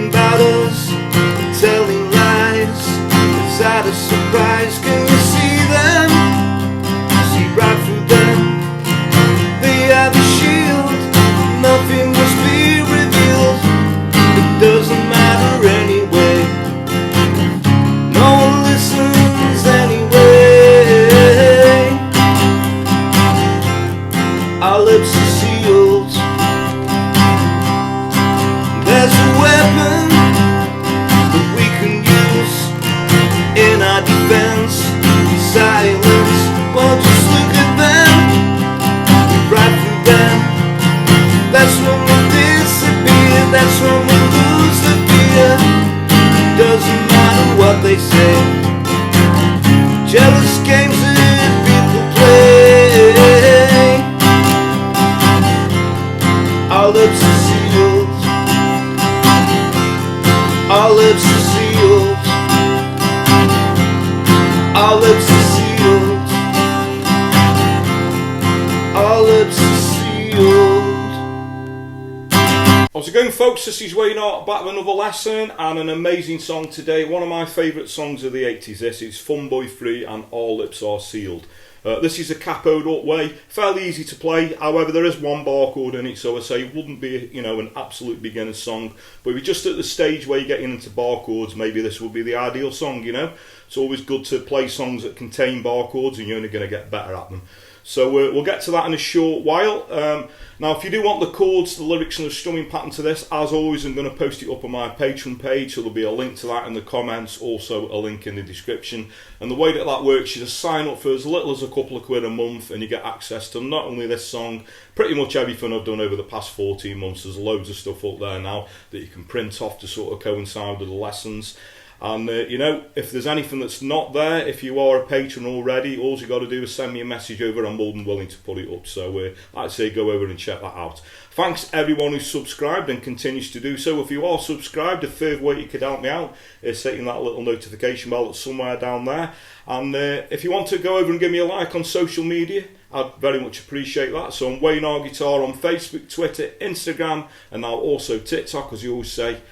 talking about us, telling lies. Is that a surprise? Can you see them? See right through them. They have a shield, nothing must be revealed. It doesn't matter anyway. No one listens anyway. Our lips are sealed. There's a weapon that we can use in our defense. Silence, well just look at them. Right through them. That's when we disappear. That's when we lose the fear. Doesn't matter what they say. Jealous games that people play. Our lips are sealed. Our lips are sealed. Our lips are sealed. Our lips are sealed. How's it going, folks? This is Wayne Art, back with another lesson and an amazing song today. One of my favourite songs of the 80s. This is Fun Boy Free and All Lips Are Sealed. This is a capoed up way, fairly easy to play. However, there is one bar chord in it, so I say it wouldn't be, an absolute beginner song. But if you're just at the stage where you're getting into bar chords, maybe this would be the ideal song. It's always good to play songs that contain bar chords, and you're only going to get better at them. So we'll get to that in a short while. Now, if you do want the chords, the lyrics and the strumming pattern to this, as always, I'm going to post it up on my Patreon page, so there'll be a link to that in the comments, also a link in the description. And the way that works, you just sign up for as little as a couple of quid a month, and you get access to not only this song, pretty much everything I've done over the past 14 months. There's loads of stuff up there now that you can print off to sort of coincide with the lessons. And if there's anything that's not there, if you are a patron already, all you got to do is send me a message over. I'm more than willing to put it up. So I'd say go over and check that out. Thanks everyone who's subscribed and continues to do so. If you are subscribed, a third way you could help me out is hitting that little notification bell that's somewhere down there. And if you want to go over and give me a like on social media, I'd very much appreciate that. So I'm Wayne Art Guitar on Facebook, Twitter, Instagram, and now also TikTok, as you always say.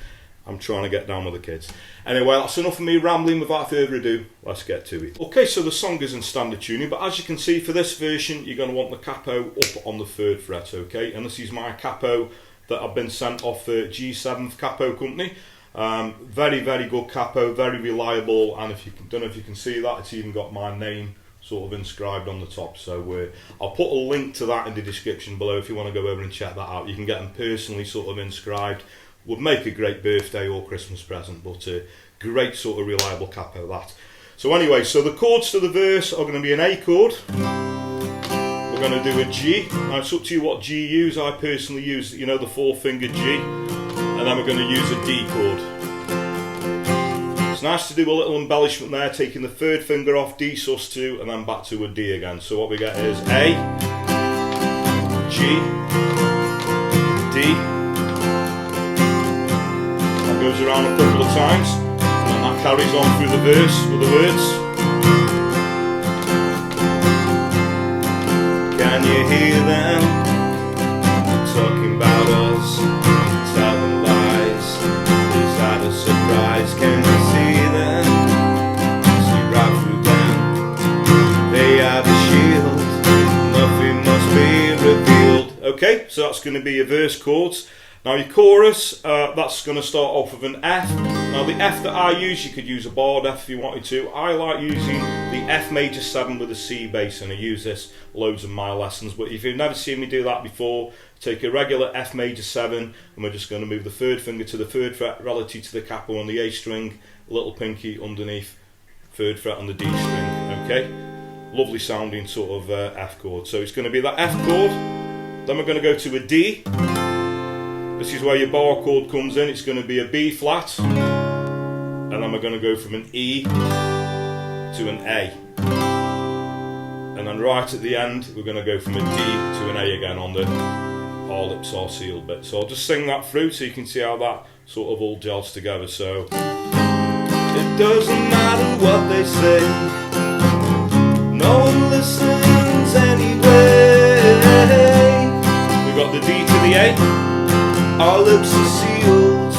I'm trying to get down with the kids. Anyway, that's enough of me rambling. Without further ado, let's get to it. Okay, so the song is in standard tuning, but as you can see, for this version, you're going to want the capo up on the 3rd fret, okay? And this is my capo that I've been sent off the G7th Capo company. Very, very good capo, very reliable, and don't know if you can see that, it's even got my name sort of inscribed on the top. So I'll put a link to that in the description below if you want to go over and check that out. You can get them personally sort of inscribed. Would make a great birthday or Christmas present, but a great sort of reliable capo that. So anyway, so the chords to the verse are going to be an A chord. We're going to do a G. Now it's up to you what G you use. I personally use, the 4-finger G. And then we're going to use a D chord. It's nice to do a little embellishment there, taking the 3rd finger off, D sus2, and then back to a D again. So what we get is A, G, D. Goes around a couple of times, and that carries on through the verse with the words. Can you hear them talking about us, telling lies? Is that a surprise? Can you see them? See right through them. They have a shield, nothing must be revealed. Okay, so that's going to be your verse chords. Now your chorus, that's going to start off with an F. Now the F that I use, you could use a barred F if you wanted to. I like using the F major 7 with a C bass, and I use this loads in my lessons. But if you've never seen me do that before, take a regular F major 7, and we're just going to move the 3rd finger to the 3rd fret relative to the capo on the A string, little pinky underneath 3rd fret on the D string, okay? Lovely sounding sort of F chord. So it's going to be that F chord, then we're going to go to a D. This is where your bar chord comes in. It's going to be a B flat, and then we're going to go from an E to an A, and then right at the end we're going to go from a D to an A again on the All Lips Are Sealed bit. So I'll just sing that through so you can see how that sort of all gels together. So it doesn't matter what they say, no one listens anyway. We've got the D to the A. Our lips are sealed.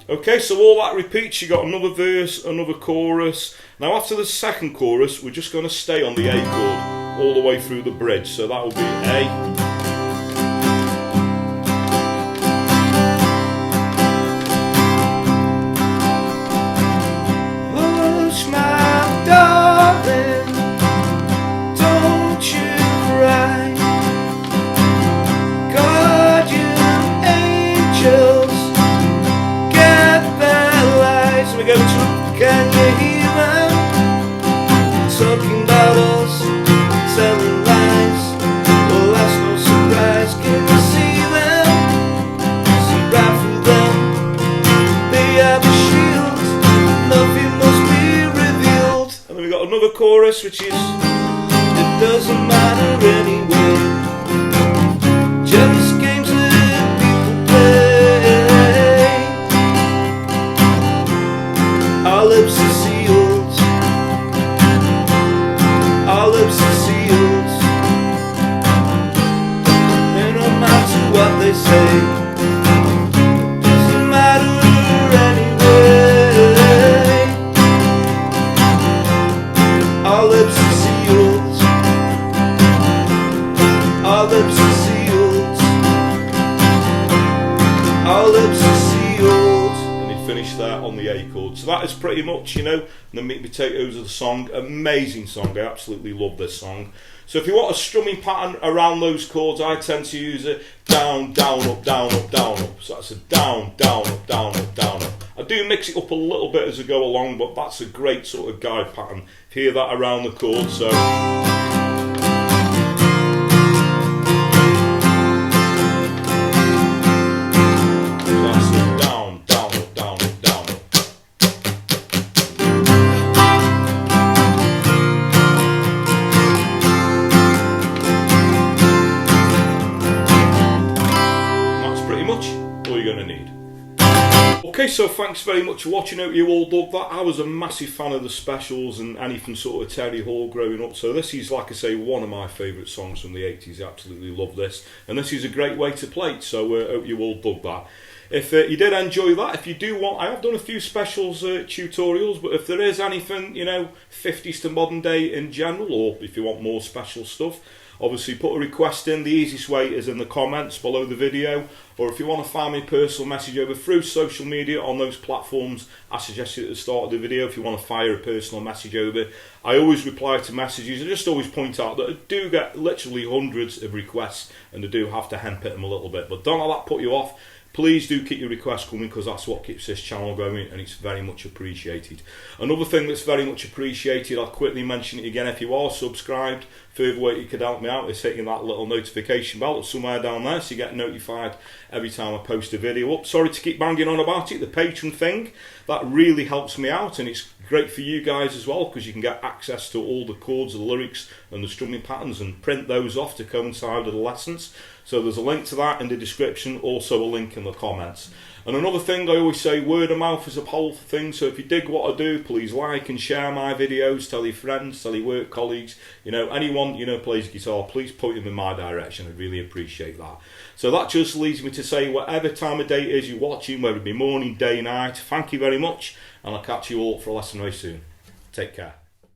Okay, so all that repeats. You got another verse, another chorus. Now after the second chorus, we're just going to stay on the A chord all the way through the bridge. So that will be A. Can you hear them talking about us, telling lies? Well, that's no surprise. Can you see them? See right through them. They have a shield. Nothing must be revealed. And then we got another chorus, which is it doesn't matter anyway. Jealous games that people play. Our lips are sealed. Our lips are sealed. And no matter what they say, it doesn't matter anyway. Our lips are sealed. Our lips are sealed. Our lips are sealed. and he finished there on the A chord. So that is pretty much, you know, the meat and potatoes of the song. Amazing song. I absolutely love this song. So if you want a strumming pattern around those chords, I tend to use it down, down, up, down, up, down, up. So that's a down, down, up, down, up, down, up. I do mix it up a little bit as I go along, but that's a great sort of guide pattern. Hear that around the chord. So that's a down, down, up, down, up, down, up. That's pretty much all you're going to need. Okay, so thanks very much for watching. Hope you all dug that. I was a massive fan of the specials and anything sort of Terry Hall growing up. So this is, like I say, one of my favourite songs from the 80s. I absolutely love this. And this is a great way to play it. So hope you all dug that. If you did enjoy that, if you do want, I have done a few specials tutorials, but if there is anything, you know, 50s to modern day in general, or if you want more special stuff, obviously put a request in. The easiest way is in the comments below the video, or if you want to find me a personal message over through social media on those platforms I suggested at the start of the video. If you want to fire a personal message over, I always reply to messages. I just always point out that I do get literally hundreds of requests and I do have to handpick them a little bit, but don't let that put you off. Please do keep your requests coming, because that's what keeps this channel going, and it's very much appreciated. Another thing that's very much appreciated, I'll quickly mention it again, if you are subscribed, further way you could help me out is hitting that little notification bell somewhere down there so you get notified every time I post a video up. Sorry to keep banging on about it, the Patreon thing, that really helps me out, and it's great for you guys as well, because you can get access to all the chords, the lyrics and the strumming patterns and print those off to coincide with the lessons. So there's a link to that in the description, also a link in the comments. And another thing I always say, word of mouth is a powerful thing, so if you dig what I do, please like and share my videos, tell your friends, tell your work colleagues, you know, anyone, you know, plays guitar, please point them in my direction. I really appreciate that. So that just leads me to say, whatever time of day it is you're watching, whether it be morning, day, night, thank you very much, and I'll catch you all for a lesson very soon. Take care.